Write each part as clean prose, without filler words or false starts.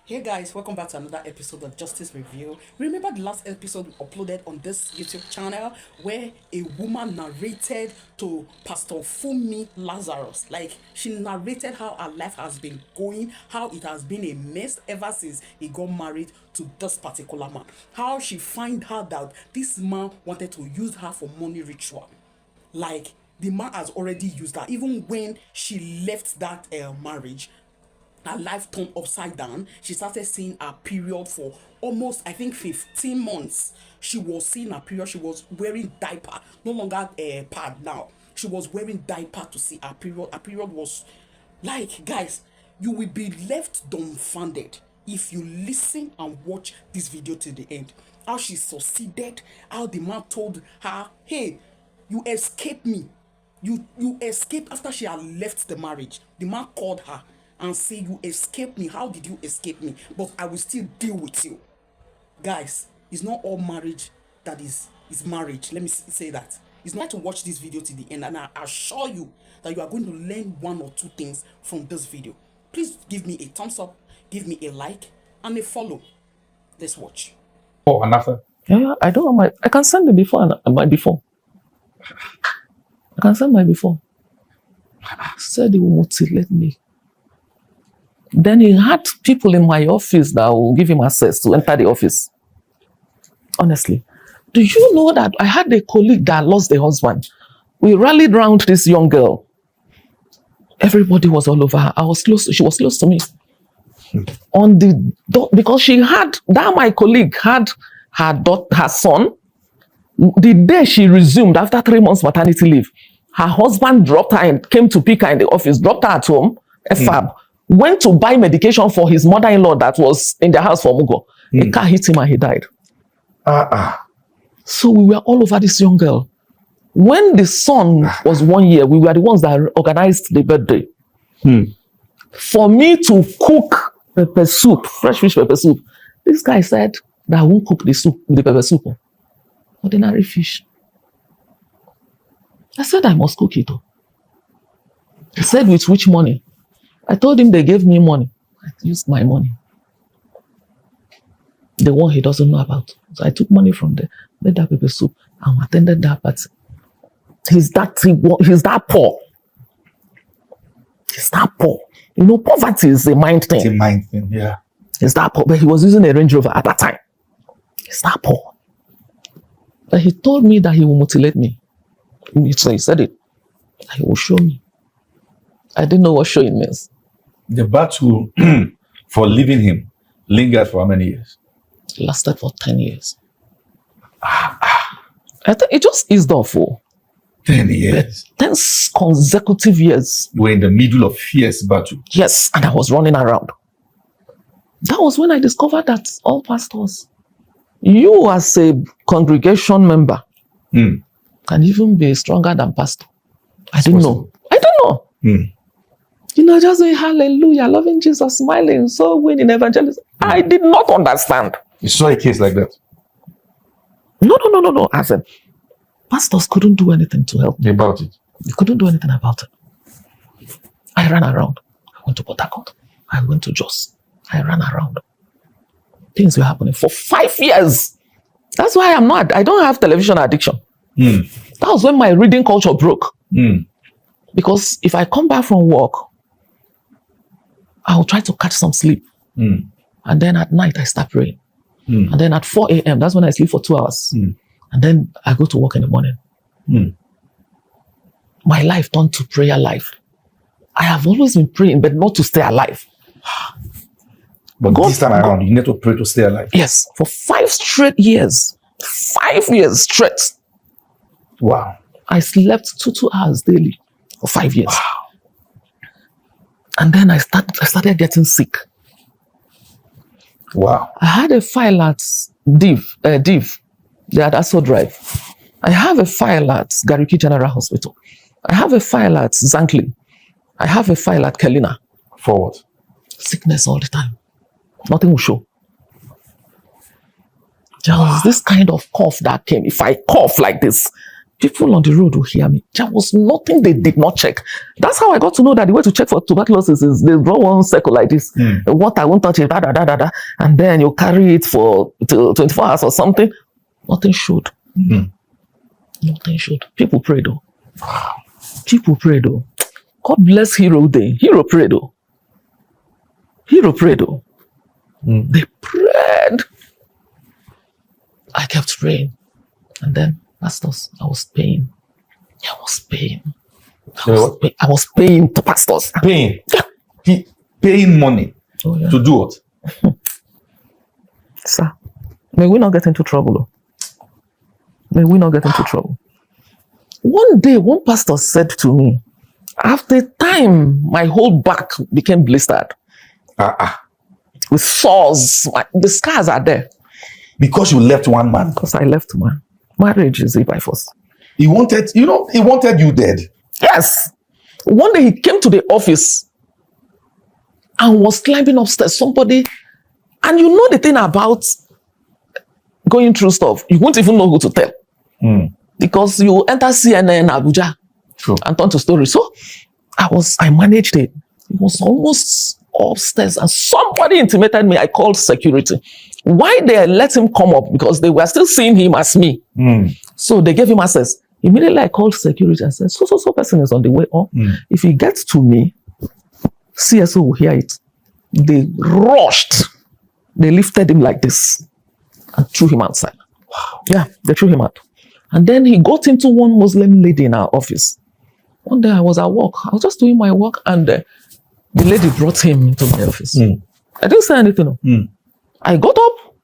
Hey guys, welcome back to another episode of Justice Review. Remember the last episode we uploaded on this YouTube channel where a woman narrated to Pastor Fumi Lazarus. Like, she narrated how her life has been going, how it has been a mess ever since he got married to this particular man. How she find out that this man wanted to use her for money ritual. Like, the man has already used her. Even when she left that marriage, her life turned upside down. She started seeing her period for almost, I think, 15 months. She was seeing her period. She was wearing diaper, no longer a pad now. She was wearing diaper to see her period. Her period was like, guys, you will be left dumbfounded if you listen and watch this video to the end. How she succeeded, how the man told her, hey, you escaped me. You escaped after she had left the marriage. The man called her and say, you escaped me. How did you escape me? But I will still deal with you. Guys, it's not all marriage that is marriage. Let me say that. It's not to watch this video to the end, and I assure you that you are going to learn one or two things from this video. Please give me a thumbs up, give me a like, and a follow. Let's watch. Oh, another. Yeah, I don't know I can send the before and my before. I can send my before. Said he will mutilate me. Then he had people in my office that will give him access to enter the office. Honestly. Do you know that I had a colleague that lost a husband? We rallied around this young girl. Everybody was all over her. She was close to me. On the door, because my colleague had her son. The day she resumed after 3 months maternity leave, her husband dropped her and came to pick her in the office, dropped her at home, FAB, went to buy medication for his mother-in-law that was in the house for Mugo. A car hit him and he died. So we were all over this young girl. When the son was 1 year, we were the ones that organized the birthday. For me to cook pepper soup, fresh fish pepper soup, this guy said that I won't cook the pepper soup. Ordinary fish. I said I must cook it. He said, with which money? I told him they gave me money. I used my money. The one he doesn't know about. So I took money from there, made that pepper soup, and attended that party. He's that poor. He's that poor. You know, poverty is a mind thing. It's a mind thing, yeah. He's that poor, but he was using a Range Rover at that time. He's that poor. But he told me that he will mutilate me. So he said it. He will show me. I didn't know what showing means. The battle for leaving him lingered for how many years? It lasted for 10 years. I think it just eased off. 10 years. 10 consecutive years. You were in the middle of fierce battle. Yes, and I was running around. That was when I discovered that all pastors, you as a congregation member, can even be stronger than pastor. I didn't know. You know, just saying hallelujah, loving Jesus, smiling, so winning evangelism. I did not understand. You saw a case like that? No. I said, pastors couldn't do anything to help me. About it? They couldn't do anything about it. I ran around. I went to Port Harcourt. I went to Jos. I ran around. Things were happening for 5 years. That's why I don't have television addiction. That was when my reading culture broke. Because if I come back from work, I'll try to catch some sleep. And then at night, I start praying. And then at 4 a.m., that's when I sleep for 2 hours. And then I go to work in the morning. My life turned to prayer life. I have always been praying, but not to stay alive. But God, this time around, you need to pray to stay alive. Yes, for 5 straight years. 5 years straight. Wow. I slept 2 hours daily for 5 years. Wow. And then I started getting sick. Wow. I had a file at Div, they had Aso Drive. I have a file at Gariki General Hospital. I have a file at Zankli. I have a file at Kelina. For what? Sickness all the time. Nothing will show. There was this kind of cough that came. If I cough like this, People on the road will hear me. There was nothing they did not check. That's how I got to know that the way to check for tuberculosis is they draw one circle like this. What I won't touch it, and then you carry it for 24 hours or something. Nothing showed. Nothing showed. People pray though. People pray though. God bless Hero Day. Hero prayed though. Hero prayed though. They prayed. I kept praying. And then, pastors, I was paying. I was paying to pastors. Paying? Paying money to do what? Sir, may we not get into trouble. May we not get into trouble. One day, one pastor said to me, after time, my whole back became blistered. With sores. The scars are there. Because you left one man. Because I left one. Marriage is by force. He wanted you dead. Yes. One day he came to the office and was climbing upstairs. Somebody, and you know the thing about going through stuff, you won't even know who to tell. Because you enter CNN Abuja and turn to story. So I managed it. It was almost upstairs and somebody intimated me. I called security. Why they let him come up? Because they were still seeing him as me. So they gave him access. Immediately I called security and said, so person is on the way up. If he gets to me, CSO will hear it. They rushed. They lifted him like this and threw him outside. Wow. Yeah, they threw him out. And then he got into one Muslim lady in our office. One day I was at work. I was just doing my work and the lady brought him into my office. I didn't say anything. I got up,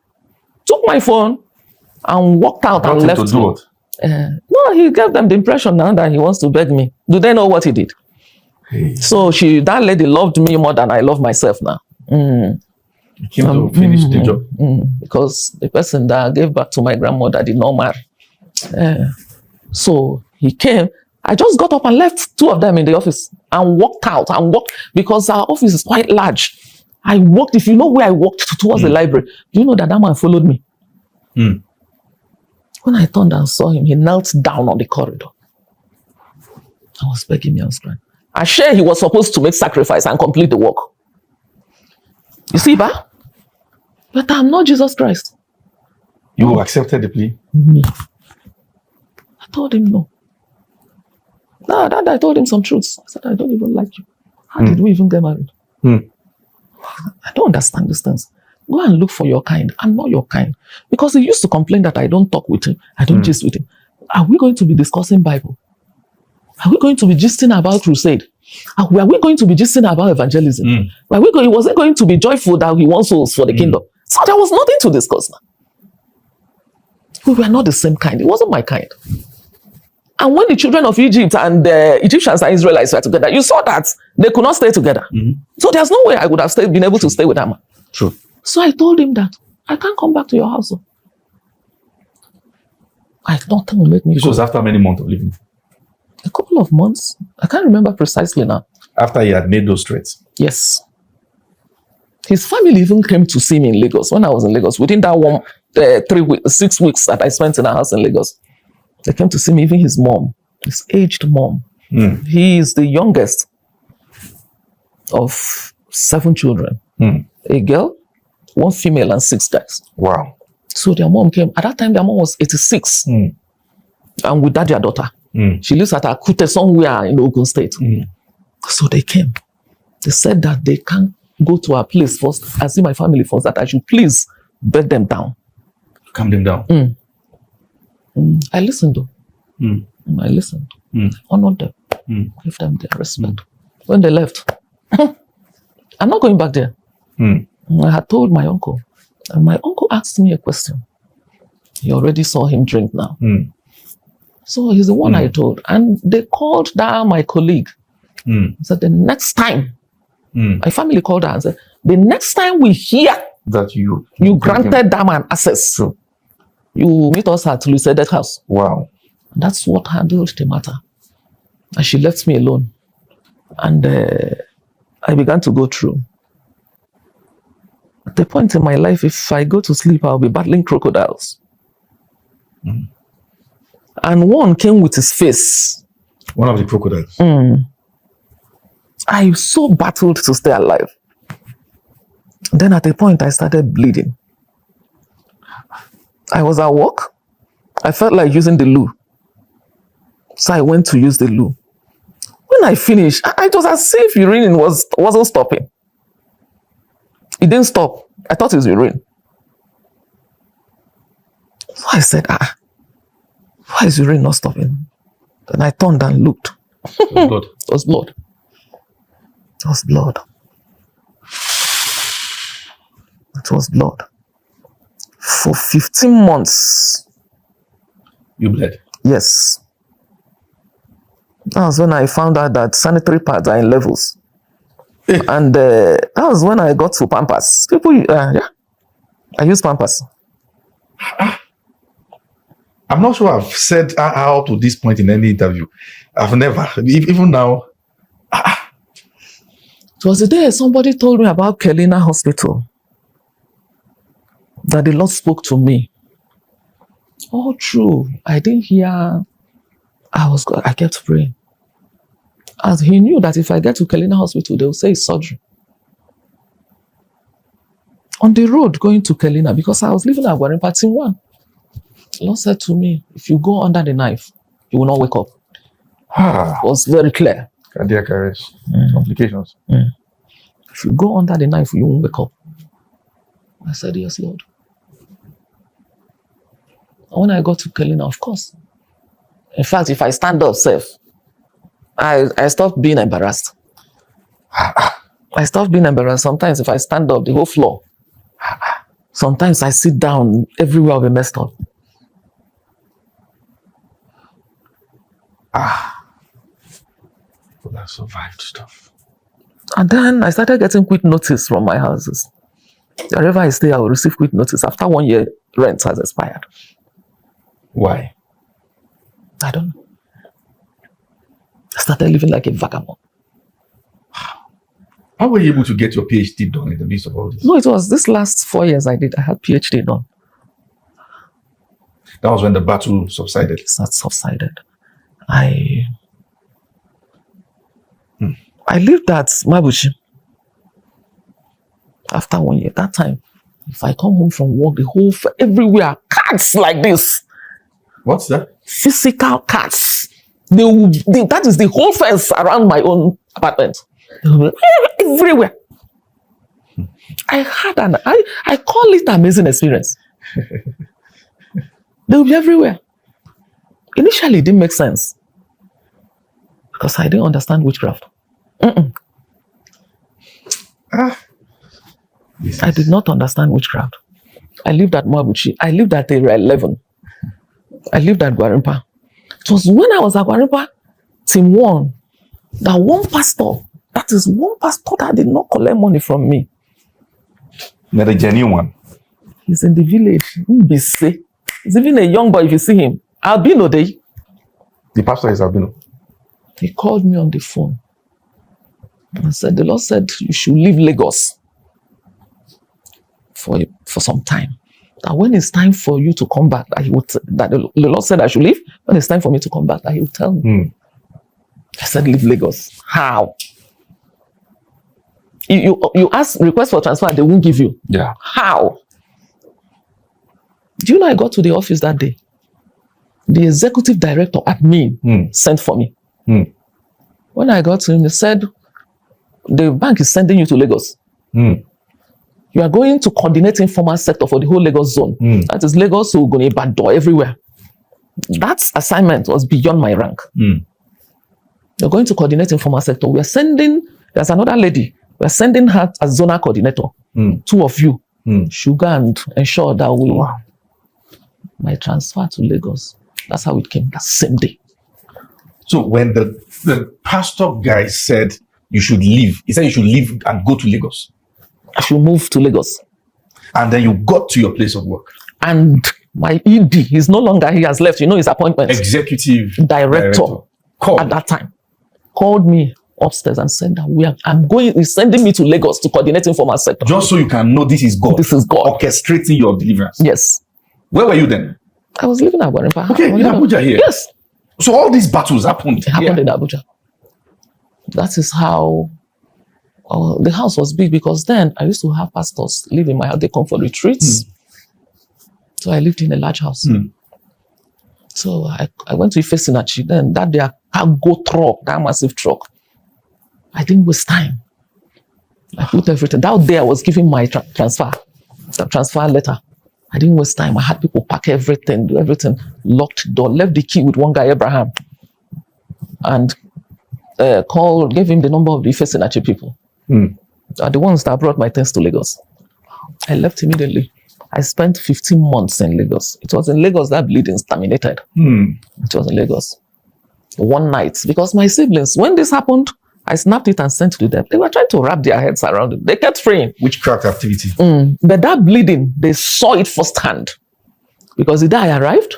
took my phone, and walked out and left. To do what? No, he gave them the impression now that he wants to beg me. Do they know what he did? Hey. So that lady loved me more than I love myself now. You came to finish the job. Because the person that gave back to my grandmother did not marry. So he came. I just got up and left two of them in the office and walked out because our office is quite large. I walked, if you know where I walked towards the library, do you know that man followed me? When I turned and saw him, he knelt down on the corridor. I was begging me, I was crying. I sure he was supposed to make sacrifice and complete the work. You see, but I'm not Jesus Christ. You accepted the plea? Me. I told him no. No, I told him some truths. I said, I don't even like you. How did we even get married? I don't understand these things. Go and look for your kind. I'm not your kind. Because he used to complain that I don't talk with him. I don't gist with him. Are we going to be discussing Bible? Are we going to be gisting about crusade? Are we going to be gisting about evangelism? Was it going to be joyful that he wants souls for the kingdom? So there was nothing to discuss now. We were not the same kind. It wasn't my kind. And when the children of Egypt and the Egyptians and Israelites were together, you saw that they could not stay together. So there's no way I would have been able to stay with that man. True. So I told him that I can't come back to your house. Nothing will make me This go. was after many months of living. A couple of months. I can't remember precisely now. After he had made those threats. Yes. His family even came to see me in Lagos when I was in Lagos. Within that 6 weeks that I spent in a house in Lagos, they came to see me, even his mom, his aged mom. He is the youngest of 7 children. A girl, 1 female, and 6 guys. Wow. So their mom came. At that time, their mom was 86. And with that, their daughter. She lives at Akute somewhere in Ogun State. So they came. They said that they can't go to our place first. I see my family first, that I should please bed them down. Calm them down. I listened though. I listened. Honored them. Give them their respect. When they left, I'm not going back there. I had told my uncle. And my uncle asked me a question. He already saw him drink now. So he's the one I told. And they called down my colleague. Said the next time, my family called her and said, the next time we hear that you granted that man access, you meet us at Lucedet house. Wow. And that's what handled the matter. And she left me alone. And I began to go through. At the point in my life, if I go to sleep, I'll be battling crocodiles. and one came with his face. One of the crocodiles. I so battled to stay alive. Then at a point, I started bleeding. I was at work. I felt like using the loo. So I went to use the loo. When I finished, I just as if urine wasn't stopping. It didn't stop. I thought it was urine. So I said, why is urine not stopping? Then I turned and looked. Blood. It was blood. It was blood. It was blood. For 15 months. You bled? Yes. That was when I found out that sanitary pads are in levels. And that was when I got to Pampers. People, I use Pampers. I'm not sure I've said up to this point in any interview. I've never, even now. It was the day somebody told me about Kelina Hospital that the Lord spoke to me. All true. I didn't hear. I kept praying. As he knew that if I get to Kelina Hospital, they'll say it's surgery. On the road going to Kelina, because I was living at Gwarimpa Team 1, the Lord said to me, if you go under the knife, you will not wake up. It was very clear. Cardiac arrest. Complications. If you go under the knife, you won't wake up. I said, yes, Lord. And when I got to Kelina, of course. In fact, if I stand up, safe, I stopped being embarrassed. I stopped being embarrassed. Sometimes if I stand up, the whole floor. Sometimes I sit down, everywhere will be messed up. But I survived stuff. And then I started getting quick notice from my houses. Wherever I stay, I will receive quick notice after 1 year rent has expired. Why? I don't know. I started living like a vagabond. How were you able to get your PhD done in the midst of all this? No, it was this last 4 years I had PhD done. That was when the battle subsided. It's not subsided. I lived at Mabuchi. After 1 year, that time, if I come home from work, everywhere, cats like this. What's that? Physical cats. That is the whole fence around my own apartment. They will be everywhere. I call it an amazing experience. They will be everywhere. Initially, it didn't make sense because I didn't understand witchcraft. I did not understand witchcraft. I lived at Mabuchi. I lived at Area 11. I lived at Gwarimpa. It was when I was at Gwarimpa, Team 1, that one pastor that did not collect money from me. Not a genuine one. He's in the village. He's even a young boy if you see him. Albino Day. The pastor is Albino. He called me on the phone and said, the Lord said you should leave Lagos for some time. That when it's time for you to come back, the Lord said I should leave. When it's time for me to come back, that He will tell me. I said, leave Lagos. How? You ask, request for transfer, they won't give you. Yeah. How? Do you know I got to the office that day? The executive director admin sent for me. When I got to him, he said, the bank is sending you to Lagos. You are going to coordinate informal sector for the whole Lagos zone. That is Lagos, Ogun, Ibadan, everywhere. That assignment was beyond my rank. You're going to coordinate informal sector. There's another lady. We're sending her as zonal coordinator. 2 of you. Sugar and ensure that my transfer to Lagos. That's how it came, that same day. So when the pastor guy said you should leave, he said you should leave and go to Lagos. I should move to Lagos. And then you got to your place of work. And my ED, he's no longer, he has left, his appointment. Executive Director at that time called me upstairs and said that he's sending me to Lagos to coordinate informal sector. Just so you can know this is God. This is God. Orchestrating your deliverance. Yes. Where were you then? I was living at Gwarimpa. Okay, in Abuja here. Yes. So all these battles happened. It happened in Abuja. That is how the house was big, because then I used to have pastors live in my house. They come for retreats. So I lived in a large house. So I went to Ifesinachi. Then that day, cargo truck, that massive truck. I didn't waste time. I put everything. That day I was giving my transfer letter. I didn't waste time. I had people pack everything, do everything, locked door, left the key with one guy, Abraham, and gave him the number of the Ifesinachi people. Are the ones that brought my things to Lagos. I left immediately. I spent 15 months in Lagos. It was in Lagos that bleeding terminated. It was in Lagos. One night, because my siblings, when this happened, I snapped it and sent it to them. They were trying to wrap their heads around it. They kept praying. Witchcraft activity. But that bleeding, they saw it firsthand. Because the day I arrived,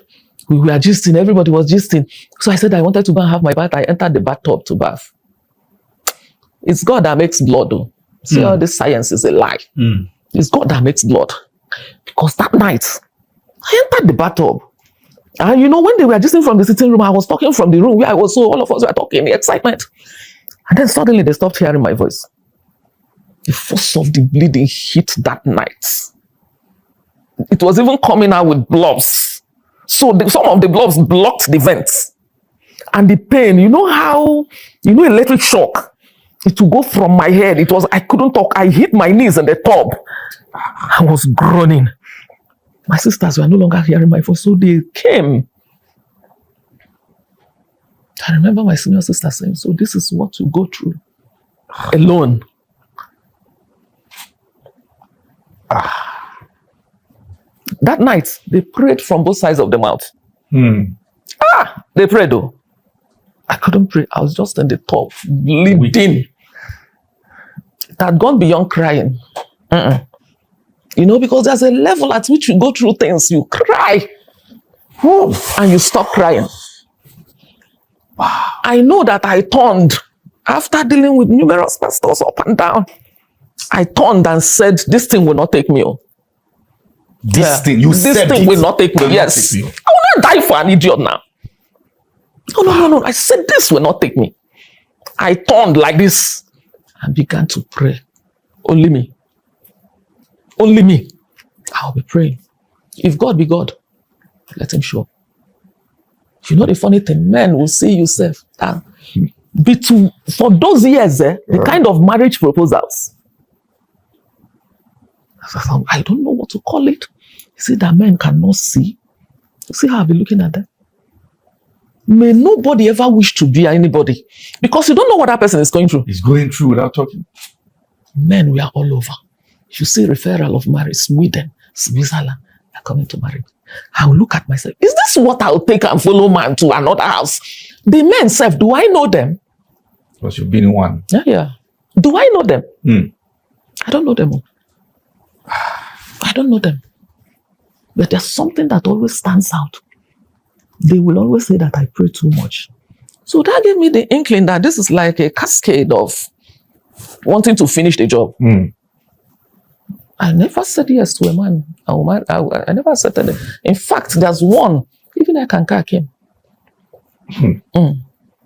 we were gisting. Everybody was gisting. So I said I wanted to go and have my bath. I entered the bathtub to bath. It's God that makes blood, though. See, all this science is a lie. It's God that makes blood. Because that night, I entered the bathtub. And you know, when they were gisting from the sitting room, I was talking from the room where I was, so all of us were talking, the excitement. And then suddenly they stopped hearing my voice. The force of the bleeding hit that night. It was even coming out with blobs. So some of the blobs blocked the vents. And the pain, you know how, electric shock. It would go from my head. I couldn't talk. I hit my knees in the tub. I was groaning. My sisters were no longer hearing my voice, so they came. I remember my senior sister saying, so this is what you go through alone. That night, they prayed from both sides of the mouth. They prayed though. I couldn't pray. I was just in the tub, bleeding. It had gone beyond crying. Because there's a level at which you go through things, you cry. And you stop crying. I know that I turned after dealing with numerous pastors up and down. I turned and said, this thing will not take me. This thing will not take me. Yes. I will not die for an idiot now. No. I said, this will not take me. I turned like this and began to pray. Only me. Only me. I'll be praying. If God be God, let him show up. You know the funny thing, men will see you self. For those years, the kind of marriage proposals. I don't know what to call it. You see that men cannot see. You see how I've been looking at them? May nobody ever wish to be anybody, because you don't know what that person is going through. He's going through without talking. Men, we are all over. You see referral of marriage, Sweden, Switzerland, they're coming to marriage. I'll look at myself. Is this what I'll take and follow man to another house? The men self, do I know them? Because you've been in one. Yeah. Do I know them? I don't know them. I don't know them. But there's something that always stands out. They will always say that I pray too much. So that gave me the inkling that this is like a cascade of wanting to finish the job. I never said yes to a man. I never said that. In fact, there's one. Even Akanka came.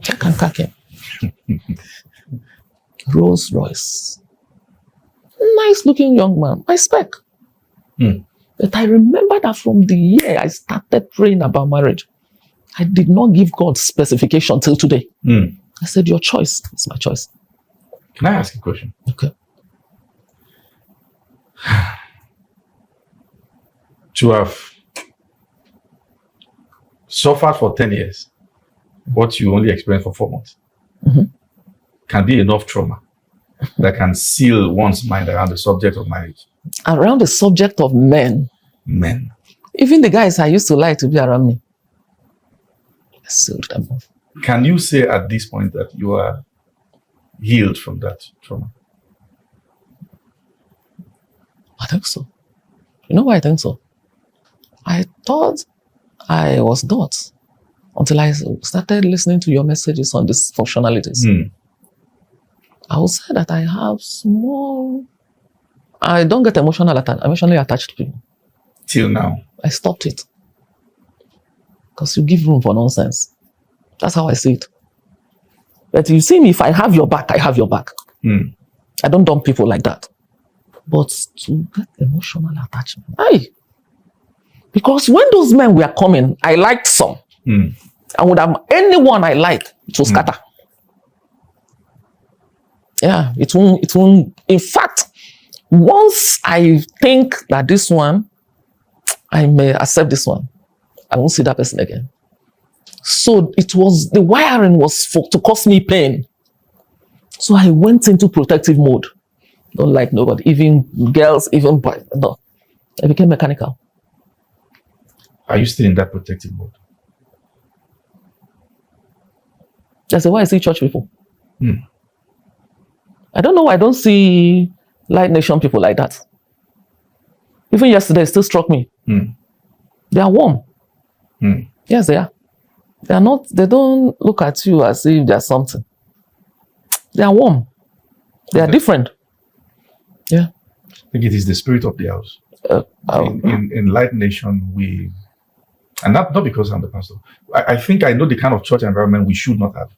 Akanka came. Rolls Royce. Nice looking young man. I spec. But I remember that from the year I started praying about marriage, I did not give God specification till today. I said, your choice is my choice. Can I ask a question? Okay. To have suffered for 10 years, what you only experienced for 4 months, can be enough trauma that can seal one's mind around the subject of marriage. Around the subject of men. Men. Even the guys I used to like to be around me. I sealed them off. Can you say at this point that you are healed from that trauma? I think so. You know why I think so? I thought I was not until I started listening to your messages on these functionalities. I will say that I have small... I don't get emotionally attached to people. Till now. I stopped it. because you give room for nonsense. That's how I see it. But you see me, if I have your back, I have your back. I don't dump people like that. But to get emotional attachment, because when those men were coming, I liked some. I would have anyone I like to scatter. Yeah, it won't. In fact, once I think that this one, I may accept this one, I won't see that person again. So the wiring was to cause me pain. So I went into protective mode. Don't like nobody, even girls, even boys. No, I became mechanical. Are you still in that protective mode? That's why I see church people. I don't know why I don't see Light Nation people like that. Even yesterday, it still struck me. They are warm. Yes, they are. They are not. They don't look at you as if there's something. They are warm. They are different. Yeah. I think it is the spirit of the house. In Light Nation, and not because I'm the pastor. I think I know the kind of church environment we should not have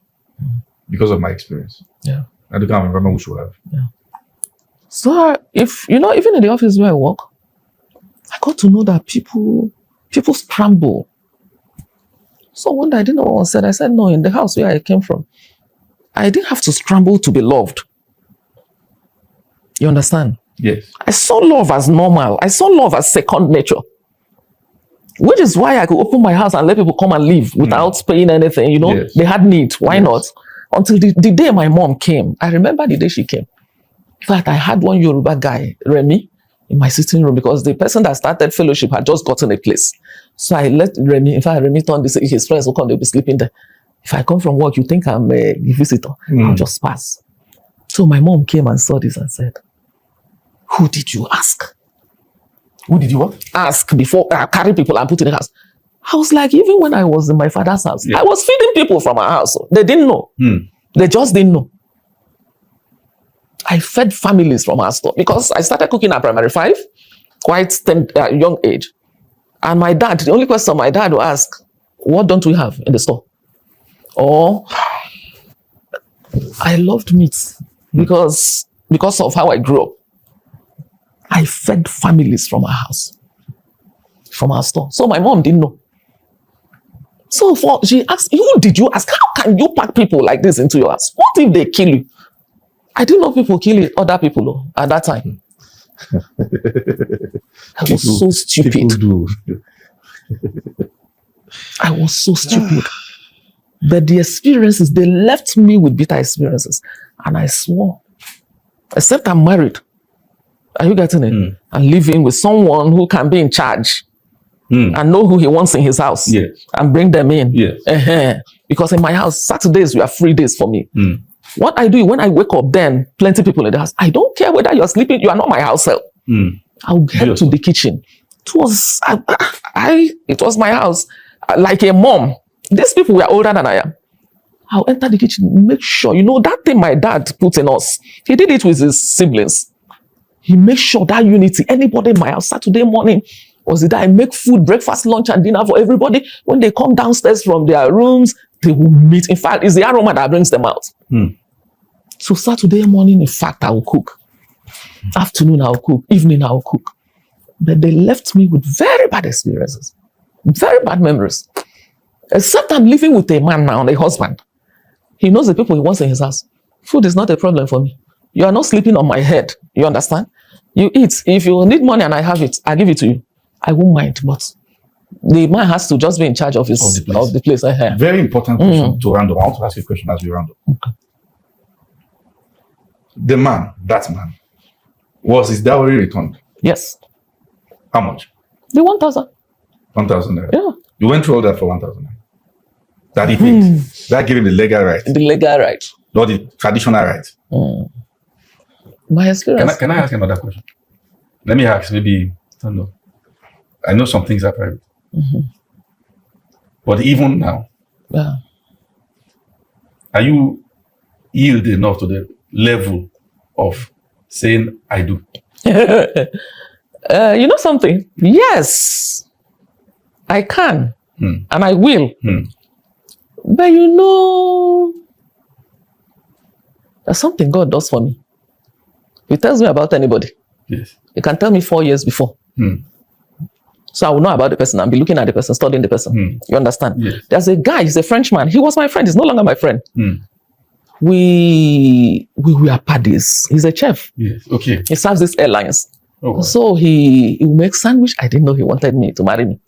because of my experience. Yeah. And the kind of environment we should have. Yeah. So if even in the office where I work, I got to know that people scramble. So one day I didn't know what was said. I said, no, in the house where I came from, I didn't have to scramble to be loved. You understand? Yes. I saw love as normal. I saw love as second nature. Which is why I could open my house and let people come and live without paying anything. Yes. They had need. Why not? Until the day my mom came. I remember the day she came. In fact, I had one Yoruba guy, Remy, in my sitting room because the person that started fellowship had just gotten a place. So I let Remy, in fact, Remy turned his friends will come, they'll be sleeping there. If I come from work, you think I'm a visitor, I'll just pass. So my mom came and saw this and said, who did you ask? Who did you what? Ask before I carry people and put in the house. I was like, even when I was in my father's house, I was feeding people from our house. They didn't know. They just didn't know. I fed families from our store because I started cooking at primary 5, quite young age. And my dad, the only question my dad would ask, what don't we have in the store? Or I loved meat because of how I grew up. I fed families from our house, from our store. So my mom didn't know. So she asked, who did you ask? How can you pack people like this into your house? What if they kill you? I didn't know people kill other people at that time. I was so stupid. I was so stupid. But the experiences, they left me with bitter experiences. And I swore, except I'm married. Are you getting it? And living with someone who can be in charge and know who he wants in his house and bring them in. Because in my house, Saturdays were free days for me. What I do when I wake up, then plenty people in the house. I don't care whether you're sleeping, you are not my house help. I'll head to the kitchen. It was my house, like a mom. These people were older than I am. I'll enter the kitchen, make sure, that thing my dad put in us. He did it with his siblings. He makes sure that unity, anybody in my house, Saturday morning, was it that I make food, breakfast, lunch, and dinner for everybody. When they come downstairs from their rooms, they will meet. In fact, it's the aroma that brings them out. So Saturday morning, in fact, I will cook. Afternoon, I'll cook. Evening, I'll cook. But they left me with very bad experiences. Very bad memories. Except I'm living with a man now, a husband. He knows the people he wants in his house. Food is not a problem for me. You are not sleeping on my head. You understand? You eat. If you need money and I have it, I give it to you. I won't mind, but the man has to just be in charge of the place. Very important question to round up. I want to ask you a question as we round up. Okay. The man, that man, was his dowry returned? Yes. How much? The 1,000. 1,000 naira. Yeah. You went through all that for 1,000 naira. That he paid. That gave him the legal right. The legal right. Not the traditional right. My experience. Can I ask another question? Let me ask, maybe, I don't know. I know some things are private. But even now, are you yield enough to the level of saying, I do? You know something? Yes, I can. And I will. But there's something God does for me. He tells me about anybody. Yes. He can tell me 4 years before. So I will know about the person and be looking at the person, studying the person. You understand? Yes. There's a guy, he's a Frenchman. He was my friend. He's no longer my friend. We were paddies. He's a chef. Yes. Okay. He serves these airlines. Oh, wow. So he will make sandwich. I didn't know he wanted me to marry me.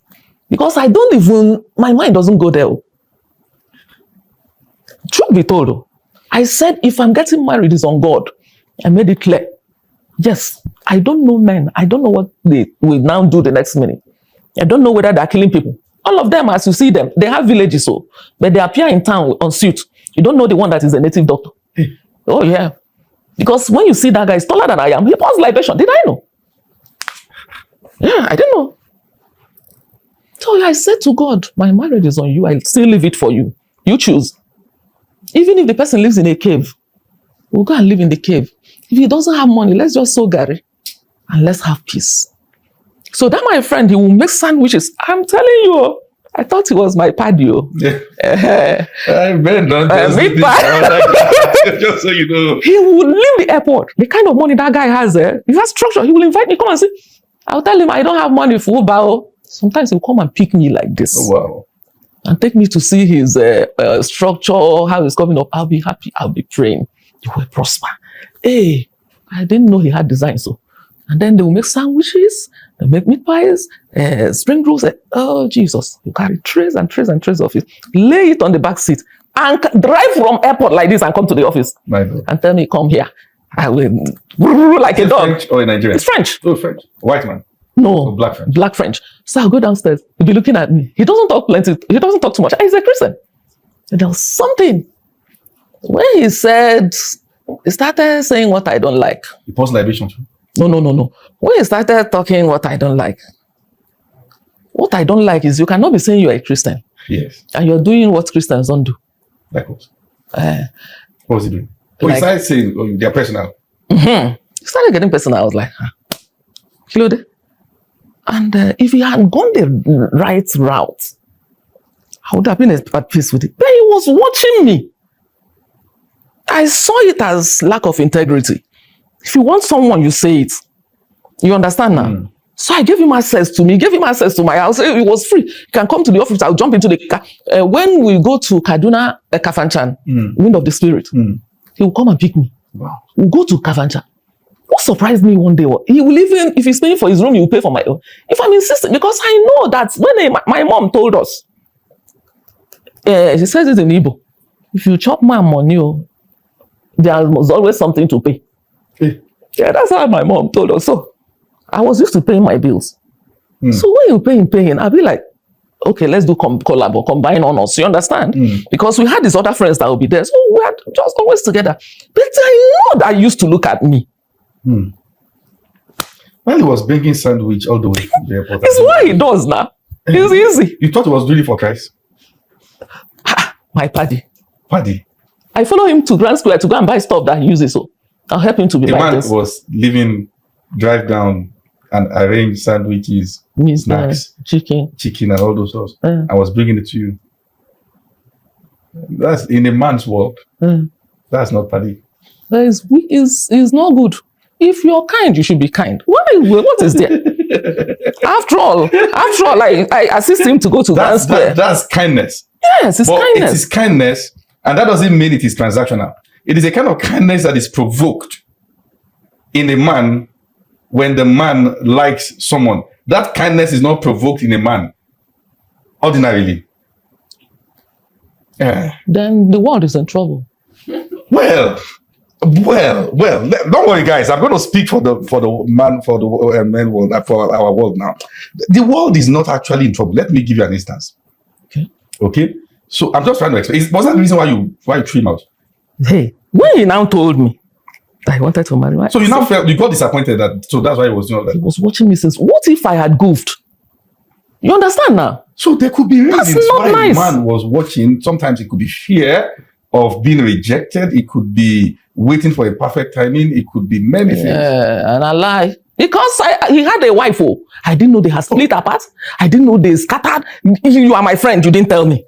Because my mind doesn't go there. Truth be told, I said, if I'm getting married, it's on God. I made it clear. Yes, I don't know men. I don't know what they will now do the next minute. I don't know whether they're killing people. All of them, as you see them, they have villages, but they appear in town on suit. You don't know the one that is a native doctor. Oh, yeah. Because when you see that guy is taller than I am, he pours libation. Did I know? Yeah, I didn't know. So I said to God, my marriage is on you. I'll still leave it for you. You choose. Even if the person lives in a cave, we'll go and live in the cave. If he doesn't have money, let's just sow Gary and let's have peace. So that my friend, he will make sandwiches. I'm telling you, I thought he was my patio. Yeah. Ben, don't just so you know. He will leave the airport. The kind of money that guy has there, he has structure. He will invite me, come and see. I'll tell him I don't have money for Uber. Sometimes he'll come and pick me like this. Oh, wow. And take me to see his structure, how it's coming up. I'll be happy. I'll be praying. He will prosper. Hey, I didn't know he had design. And then they will make sandwiches, they make meat pies, spring rolls. Oh, Jesus. You carry trays and trays and trays of it. Lay it on the back seat and drive from airport like this and come to the office. My God. And tell me, come here. I will like a dog. French or in Nigeria? It's French. Oh, French. White man. No. Black French. Black French. So I'll go downstairs. He'll be looking at me. He doesn't talk plenty. He doesn't talk too much. He's a Christian. And there was something. When he started saying what I don't like. He pours libation too? No. When he started talking what I don't like. What I don't like is you cannot be saying you're a Christian. Yes. And you're doing what Christians don't do. Like what? What was he doing? He Like- started saying they're personal. He started getting personal. I was like, Kilode. And if he had gone the right route, I would have been at peace with it. But he was watching me. I saw it as lack of integrity. If you want someone, you say it. You understand now? So I gave him access to me, gave him access to my house. It was free. You can come to the office. I'll jump into the car. When we go to Kaduna, Kafanchan, Wind of the Spirit, he will come and pick me. Wow. We'll go to Kafanchan. What surprised me one day, he will even, if he's paying for his room, he will pay for my own. If I'm insisting, because I know that when my mom told us, she says it in Igbo, if you chop my money, there was always something to pay. Yeah, that's how my mom told us. So I was used to paying my bills. So when you're paying, I'll be like, okay, let's do collab or combine on us. You understand? Because we had these other friends that will be there. So we had just always together. But I know that used to look at me. When he was bringing sandwich all the way from the airport. It's what he does now. It's easy. You thought it was really for Christ? My paddy. Paddy. I follow him to Grand Square to go and buy stuff that he uses. So I'll help him to be The like man this. was drive down and arrange sandwiches, snacks, chicken and all those stuff. I was bringing it to you. That's in a man's world. That's not paddy. It's not good. If you're kind, you should be kind. What is there? After all, I assist him to go to Grand Square. That's kindness. Yes, it's But kindness. it is kindness, and that doesn't mean it is transactional. It is a kind of kindness that is provoked in a man when the man likes someone. That kindness is not provoked in a man ordinarily. Then the world is in trouble. Well, don't worry, guys. I'm going to speak for the men world, for our world now. The world is not actually in trouble. Let me give you an instance. Okay. So I'm just trying to explain. Was that the reason why you threw him out? Hey, when he now told me that he wanted to marry me, so you now felt you got disappointed so that's why he was doing that. He was watching me since. What if I had goofed? You understand now? So there could be reasons why nice. the man was watching. Sometimes it could be fear of being rejected. It could be waiting for a perfect timing. It could be many things. Yeah, and I lie. Because he had a wife. Oh, I didn't know they had split apart. I didn't know they scattered. You are my friend. You didn't tell me.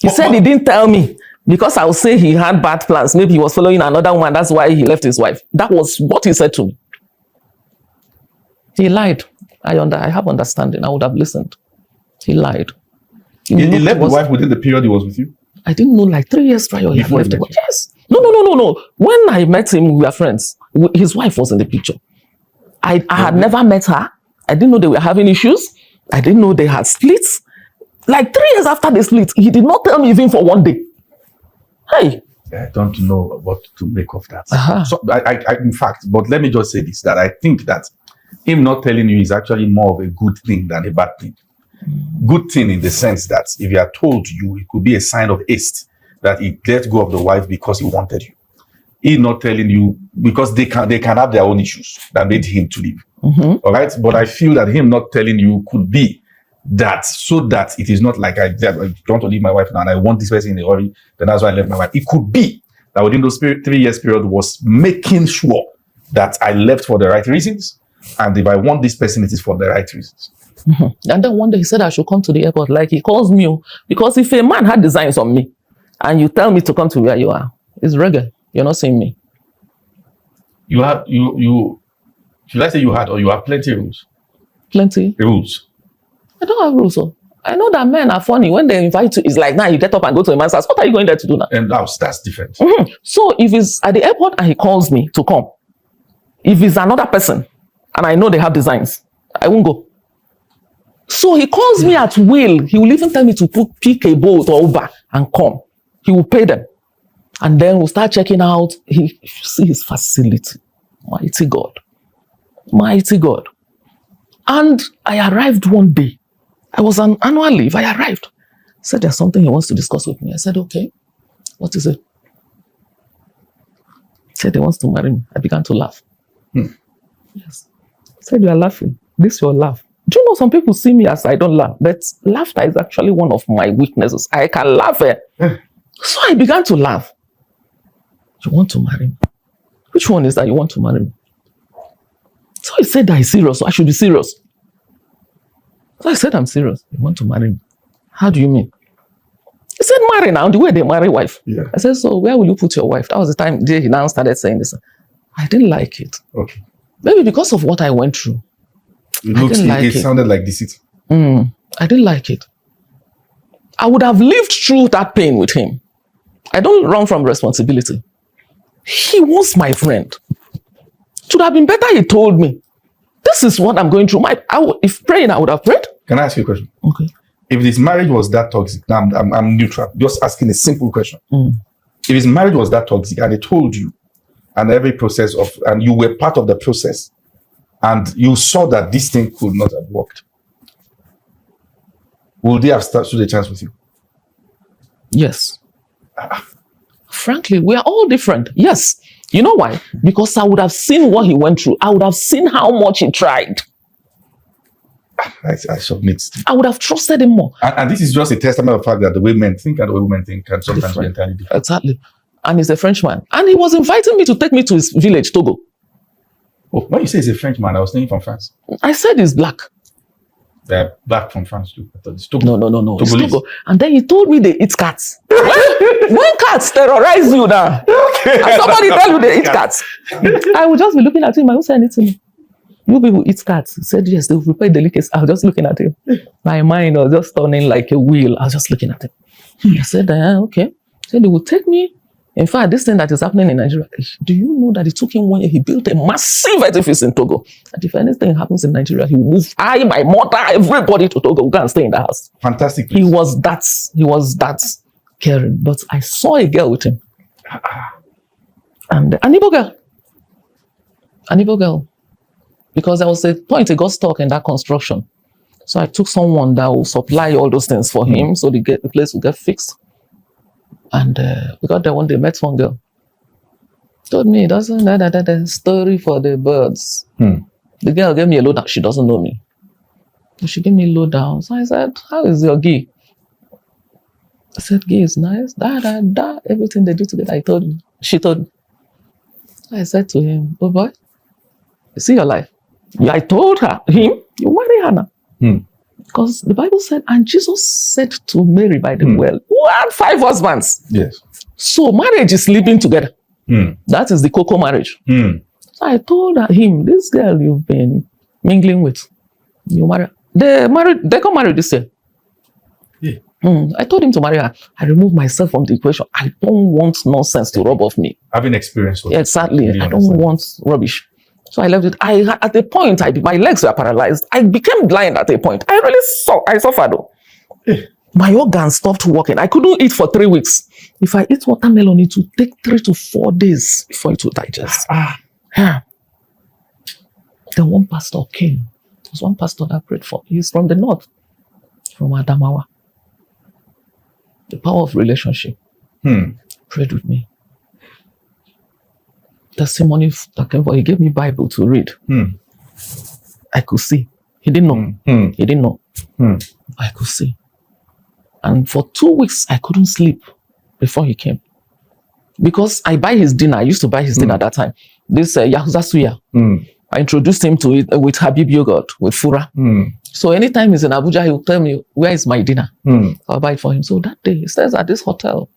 He said he didn't tell me because I would say he had bad plans. Maybe he was following another woman. That's why he left his wife. That was what he said to me. He lied. I have understanding. I would have listened. He lied. He left the wife within the period he was with you? I didn't know, like 3 years prior. He left the wife. Yes. No. When I met him, we were friends. His wife was in the picture. I had never met her. I didn't know they were having issues. I didn't know they had splits. Like 3 years after they split, he did not tell me even for one day. Hey. I don't know what to make of that. So I in fact, but let me just say this, that I think that him not telling you is actually more of a good thing than a bad thing. Good thing in the sense that if you are told you, it could be a sign of haste that he let go of the wife because he wanted you. He not telling you because they can have their own issues that made him to leave. All right, but I feel that him not telling you could be that so that it is not like I don't want to leave my wife now and I want this person in a hurry, then that's why I left my wife. It could be that within those 3 years period was making sure that I left for the right reasons, and if I want this person, it is for the right reasons. And then one day he said I should come to the airport. Like he calls me, because if a man had designs on me and you tell me to come to where you are, it's reggae. You're not seeing me. You should I say you had, or you have plenty of rules? Plenty rules. I don't have rules. So I know that men are funny. When they invite you, it's like, now you get up and go to a man's house. What are you going there to do now? And that's different. So if it's at the airport and he calls me to come, if it's another person and I know they have designs, I won't go. So he calls me at will. He will even tell me to pick a boat or Uber and come. He will pay them. And then we'll start checking out. He see his facility. Mighty God. Mighty God. And I arrived one day. I was on annual leave. I arrived. He said there's something he wants to discuss with me. I said, okay. What is it? He said he wants to marry me. I began to laugh. Yes. He said, you are laughing. This is your laugh. Do you know some people see me as I don't laugh? But laughter is actually one of my weaknesses. I can laugh. So I began to laugh. You want to marry me? Which one is that you want to marry me? So he said that he's serious, so I should be serious. So I said, I'm serious. You want to marry me? How do you mean? He said, marry now, the way they marry wife. Yeah. I said, so where will you put your wife? That was the time he now started saying this. I didn't like it. Okay. Maybe because of what I went through. It sounded like deceit. I didn't like it. I would have lived through that pain with him. I don't run from responsibility. He was my friend. It would have been better he told me, this is what I'm going through. If praying, I would have prayed. Can I ask you a question? Okay. If this marriage was that toxic, now I'm neutral, just asking a simple question. If his marriage was that toxic and he told you, and every process and you were part of the process, and you saw that this thing could not have worked, would they have stood a chance with you? Yes. Frankly, we are all different. Yes. You know why? Because I would have seen what he went through. I would have seen how much he tried. I submit. I would have trusted him more. And this is just a testament of the fact that the way men think and the way women think can sometimes be entirely different. Exactly. And he's a Frenchman. And he was inviting me to take me to his village, Togo. Oh, when you say he's a Frenchman, I was thinking from France. I said he's black. They're black from France too. I thought it's Togo. No. It's Togo. And then he told me they eat cats. when cats terrorize you now, okay, and somebody tell you they eat cats, I would just be looking at him. I would say anything. You people eat cats. He said, yes, they will prepare delicacies. I was just looking at him. My mind was just turning like a wheel. I was just looking at him. I said, okay. He said, they will take me. In fact, this thing that is happening in Nigeria, do you know that it took him 1 year? He built a massive edifice in Togo. And if anything happens in Nigeria, he will move my mother, everybody to Togo. We can stay in the house. Fantastic. He was that caring. But I saw a girl with him. And an Igbo girl. Because there was a point he got stuck in that construction. So I took someone that will supply all those things for him so the place will get fixed. And we got there one day, met one girl. Told me, doesn't that story for the birds. The girl gave me a lowdown. She doesn't know me. She gave me a lowdown. So I said, how is your gay? I said, gay is nice. Everything they do together. She told me. I said to him, oh boy, you see your life. I told him, you marry Hannah. Because the Bible said, and Jesus said to Mary by the well, who had 5 husbands. Yes. So marriage is living together. That is the cocoa marriage. So I told him, this girl you've been mingling with, you marry. They got married this year. Yeah. I told him to marry her. I removed myself from the equation. I don't want nonsense to rub off me. Having experience with Exactly. I don't want rubbish. So I left it. At a point, my legs were paralyzed. I became blind at a point. I suffered though. Yeah. My organs stopped working. I couldn't eat for 3 weeks. If I eat watermelon, it would take 3 to 4 days before it would digest. Yeah. Then one pastor came. There was one pastor that prayed for. He's from the north, from Adamawa. The power of relationship. Prayed with me. Testimony that came for, he gave me Bible to read. I could see. He didn't know. He didn't know. I could see. And for 2 weeks, I couldn't sleep before he came. Because I buy his dinner. I used to buy his dinner at that time. This Yahuza Suya. I introduced him to it with Habib yogurt, with Fura. So anytime he's in Abuja, he'll tell me, where is my dinner? I'll buy it for him. So that day, he stays at this hotel.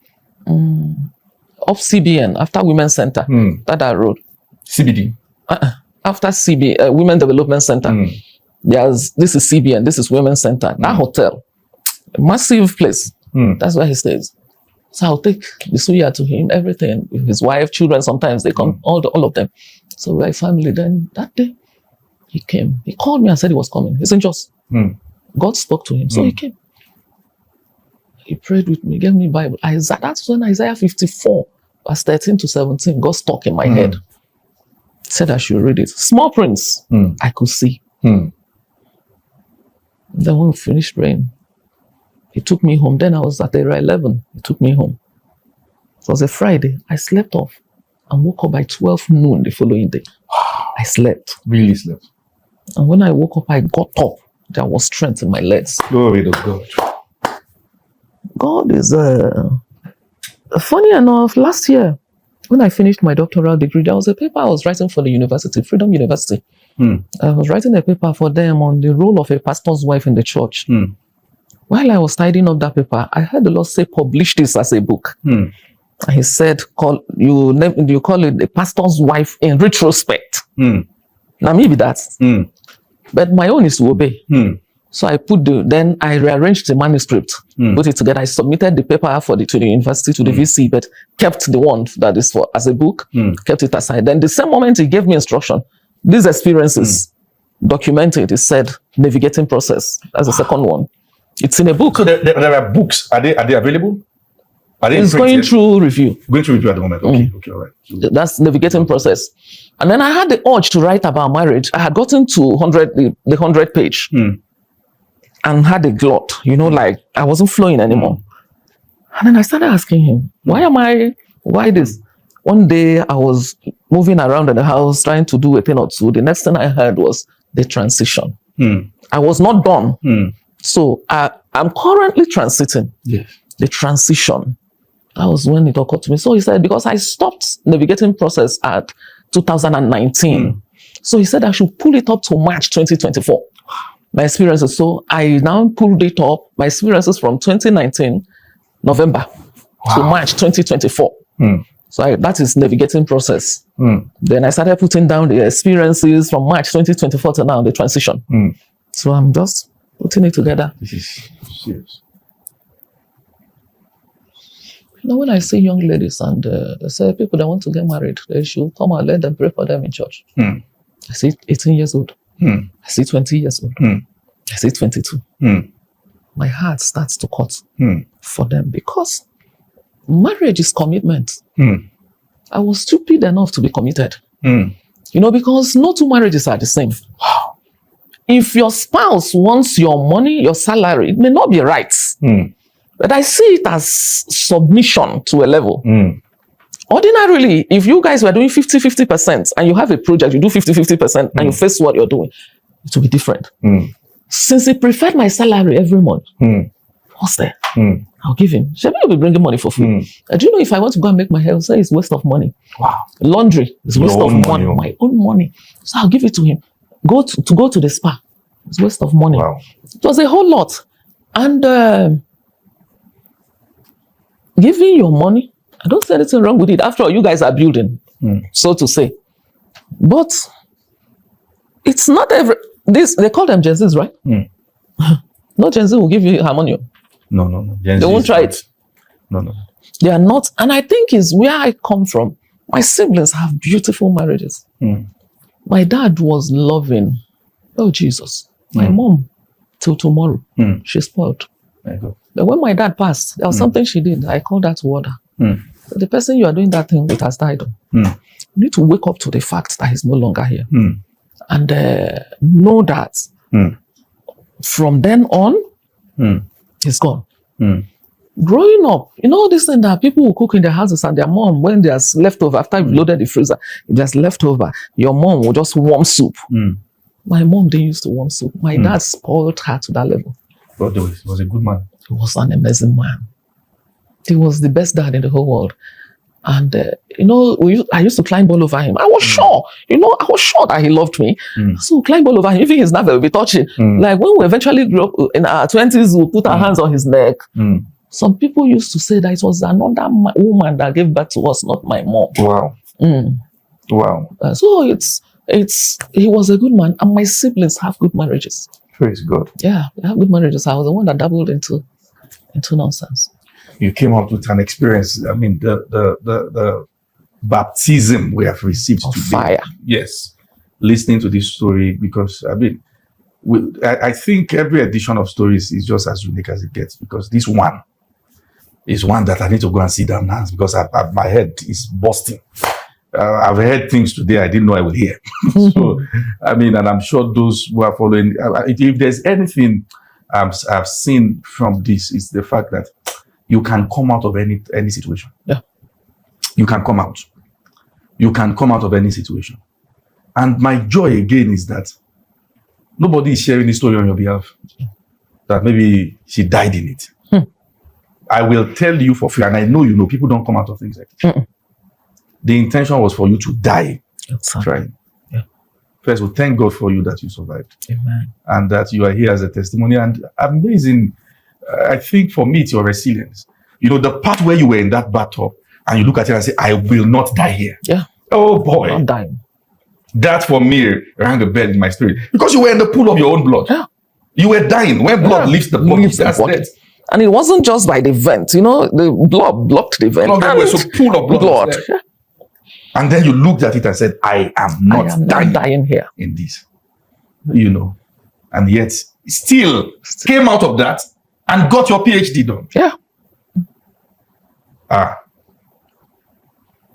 Off CBN, after Women's Center, that road. CBD. After Women Development Center. This is CBN, this is Women's Center. That hotel, a massive place. That's where he stays. So I'll take the suya to him, everything. His wife, children, sometimes they come, all of them. So we're a family. Then that day, he came. He called me and said he was coming. He's in Jos. God spoke to him. So he came. He prayed with me, gave me Bible. That's when Isaiah 54, verse 13 to 17, got stuck in my head. Said I should read it. Small prints, I could see. Then when we finished praying, he took me home. Then I was at Area 11. He took me home. It was a Friday. I slept off and woke up by 12 noon the following day. I slept. Really slept. And when I woke up, I got up. There was strength in my legs. Glory to God. God is funny enough. Last year, when I finished my doctoral degree, there was a paper I was writing for the university, Freedom University. I was writing a paper for them on the role of a pastor's wife in the church. While I was tidying up that paper, I heard the Lord say, publish this as a book. And he said, you call it a pastor's wife in retrospect. Now maybe that. But my own is to obey. So I then I rearranged the manuscript, put it together. I submitted the paper to the university, to the VC, but kept the one that is for as a book, kept it aside. Then the same moment he gave me instruction, these experiences, documented, he said, navigating process. That's the second one. It's in a book. So there are books. Are they available? Are they It's going through review. Going through review at the moment. Okay, all right. That's navigating process. And then I had the urge to write about marriage. I had gotten to the 100 page. And had a glut, like I wasn't flowing anymore. And then I started asking him, why this? One day I was moving around in the house trying to do a thing or two. The next thing I heard was the transition. I was not done. So I'm currently transiting. Yes. The transition. That was when it occurred to me. So he said, because I stopped navigating process at 2019. So he said I should pull it up to March 2024. My experiences. So I now pulled it up, my experiences from 2019, November to March 2024. So that is navigating process. Then I started putting down the experiences from March 2024 to now, the transition. So I'm just putting it together. This is serious. When I see young ladies and they say people that want to get married, they should come and let them pray for them in church. I see 18 years old. I see 20 years old. I see 22. My heart starts to cut for them because marriage is commitment. I was stupid enough to be committed. Because no two marriages are the same. If your spouse wants your money, your salary, it may not be right. But I see it as submission to a level. Ordinarily, if you guys were doing 50% and you have a project, you do 50% and you face what you're doing, it will be different. Since he preferred my salary every month, what's there? I'll give him. Shebi will be bringing money for free. Do you know if I want to go and make my hair, say it's waste of money. Laundry is waste of money. My own money. So I'll give it to him. go to the spa. It's a waste of money. Wow. It was a whole lot. And giving your money, I don't see anything wrong with it. After all, you guys are building, so to say. But it's not they call them Gen Zs, right? No Gen Z will give you harmony. No. They won't try it. No. They are not. And I think it's where I come from. My siblings have beautiful marriages. My dad was loving. Oh, Jesus. My mom, till tomorrow, she's spoiled. But when my dad passed, there was something she did. I called her to order. The person you are doing that thing with has died. You need to wake up to the fact that he's no longer here. And know that from then on, he's gone. Growing up, you know this thing that people will cook in their houses and their mom, when there's leftover, after you've loaded the freezer, if there's leftover, your mom will just warm soup. My mom didn't used to warm soup. My dad spoiled her to that level. But he was a good man. He was an amazing man. He was the best dad in the whole world. And, I used to climb all over him. I was sure, I was sure that he loved me. So climb all over him. Even his navel will be touching. Like when we eventually grew up in our 20s, we put our hands on his neck. Some people used to say that it was another woman that gave birth to us, not my mom. Wow. Wow. So he was a good man. And my siblings have good marriages. Praise God. Yeah, they have good marriages. I was the one that dabbled into nonsense. You came up with an experience. I mean, the baptism we have received Of today. fire. Yes. Listening to this story, because I mean, I think every edition of stories is just as unique as it gets, because this one is one that I need to go and sit down now, because my head is busting. I've heard things today I didn't know I would hear. So, I mean, and I'm sure those who are following, if there's anything I've seen from this, is the fact that you can come out of any situation. Yeah. You can come out. You can come out of any situation. And my joy again is that nobody is sharing this story on your behalf. That maybe she died in it. I will tell you for free, and I know people don't come out of things like this. The intention was for you to die trying. Yeah. First, we thank God for you that you survived. Amen. And that you are here as a testimony. And amazing, I think for me, it's your resilience. The part where you were in that battle, and you look at it and say, I will not die here. Yeah. Oh boy. Not dying. That for me rang a bell in my spirit. Because you were in the pool of your own blood. Yeah. You were dying. When blood leaves the body, that's death. And it wasn't just by the vent, the blood blocked the vent. Blood, so pool of blood. And then you looked at it and said, I am not dying here in this. And yet still came out of that and got your PhD done. Yeah.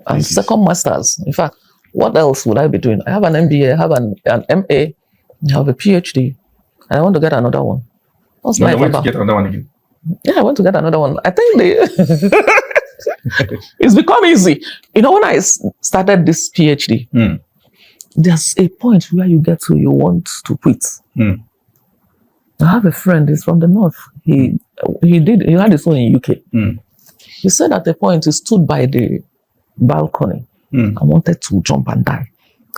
And second masters. In fact, what else would I be doing? I have an MBA, I have an MA, I have a PhD, and I want to get another one. What's I want to get another one again. Yeah, I want to get another one. I think it's become easy. When I started this PhD, there's a point where you get to, you want to quit. I have a friend, he's from the north. He had his own in UK. He said at a point he stood by the balcony and wanted to jump and die.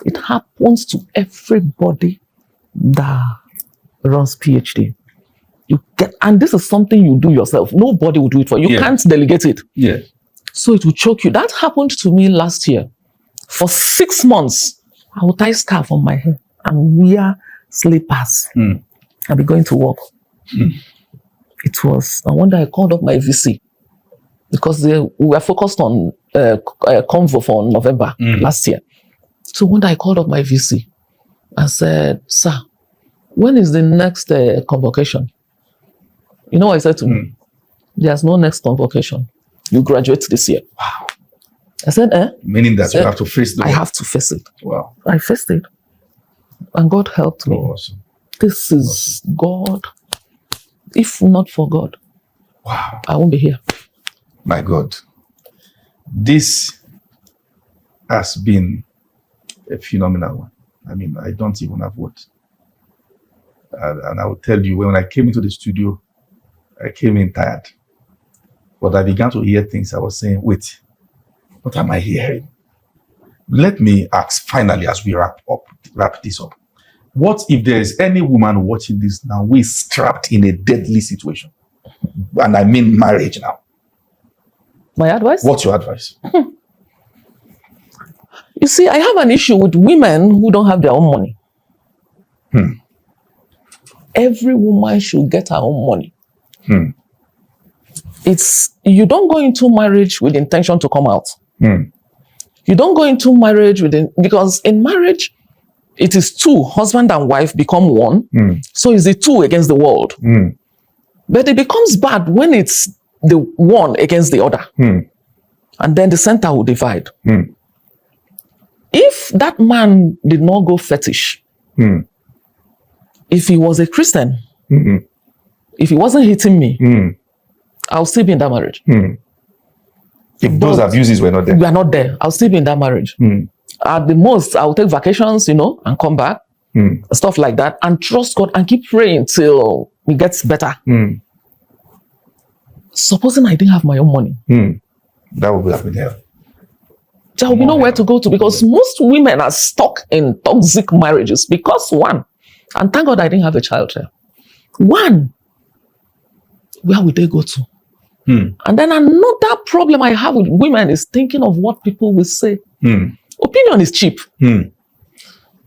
It happens to everybody that runs PhD. And this is something you do yourself. Nobody will do it for you. You can't delegate it. Yeah. So it will choke you. That happened to me last year. For 6 months, I would tie scarf on my hair and wear slippers. I'll be going to work. It was, I wonder, I called up my VC because we were focused on Convo for November last year. So one day I called up my VC and said, sir, when is the next convocation? You know what I said to me? There's no next convocation. You graduate this year. Wow. I said, Meaning that you have to face the I have to face it. Wow. I faced it. And God helped me. Awesome. This is God. If not for God, wow, I won't be here. My God. This has been a phenomenal one. I mean, I don't even have words. And I will tell you, when I came into the studio, I came in tired. But I began to hear things. I was saying, wait, what am I hearing? Let me ask finally, as we wrap this up. What if there is any woman watching this now who is trapped in a deadly situation? And I mean marriage now. My advice? What's your advice? You see, I have an issue with women who don't have their own money. Every woman should get her own money. You don't go into marriage with the intention to come out. You don't go into marriage because in marriage, it is two, husband and wife become one. So it's the two against the world. But it becomes bad when it's the one against the other. And then the center will divide. If that man did not go fetish, if he was a Christian, if he wasn't hitting me, I'll still be in that marriage. If those abuses were not there. We are not there. I'll still be in that marriage. At the most, I'll take vacations, and come back. Stuff like that. And trust God and keep praying till it gets better. Supposing I didn't have my own money. That would have been hell. There will be nowhere to go to because most women are stuck in toxic marriages because one, and thank God I didn't have a child here. One, where would they go to? And then another problem I have with women is thinking of what people will say. Opinion is cheap.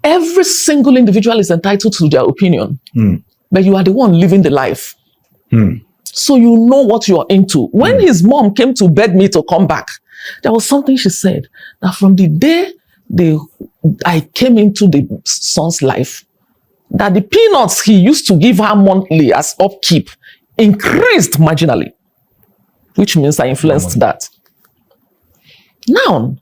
Every single individual is entitled to their opinion, but you are the one living the life. So you know what you are into. When his mom came to beg me to come back, there was something she said that from the day I came into the son's life, that the peanuts he used to give her monthly as upkeep increased marginally, which means I influenced that. Now,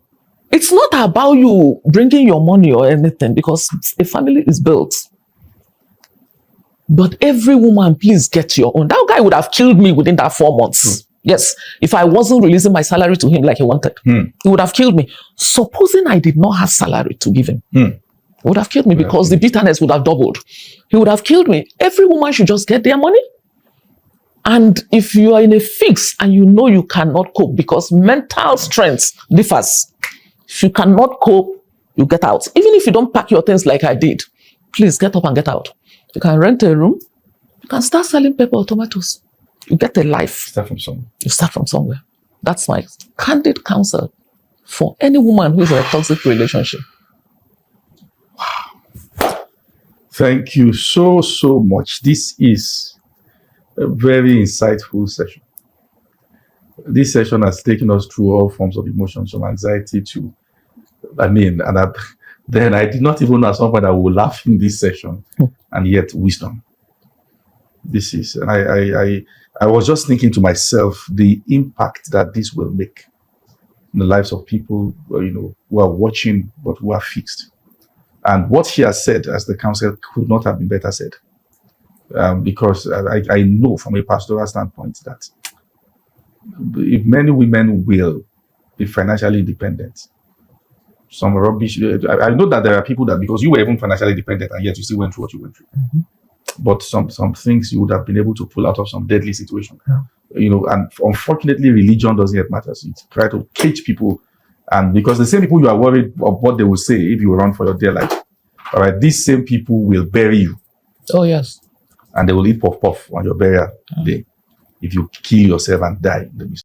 it's not about you bringing your money or anything because a family is built. But every woman, please get your own. That guy would have killed me within that 4 months. Yes, if I wasn't releasing my salary to him like he wanted, he would have killed me. Supposing I did not have salary to give him, he would have killed me because the bitterness would have doubled. He would have killed me. Every woman should just get their money. And if you are in a fix and you know you cannot cope because mental strength differs. If you cannot cope, you get out. Even if you don't pack your things like I did, please get up and get out. You can rent a room. You can start selling pepper or tomatoes. You get a life. Start from somewhere. You start from somewhere. That's my candid counsel for any woman who is in a toxic relationship. Thank you so much. This is a very insightful session. This session has taken us through all forms of emotions, from anxiety to, then I did not even know at some point I would laugh in this session, and yet wisdom. This is, and I was just thinking to myself the impact that this will make in the lives of people, who are watching but who are fixed. And what she has said as the counsel could not have been better said, because I know from a pastoral standpoint that if many women will be financially independent, some rubbish. I know that there are people that because you were even financially dependent and yet you still went through what you went through. But some things you would have been able to pull out of some deadly situation. And unfortunately, religion doesn't yet matter. So it's try to cage people, and because the same people you are worried of what they will say if you run for your dear life, all right, these same people will bury you. Oh yes, and they will eat puff on your burial day if you kill yourself and die in the midst.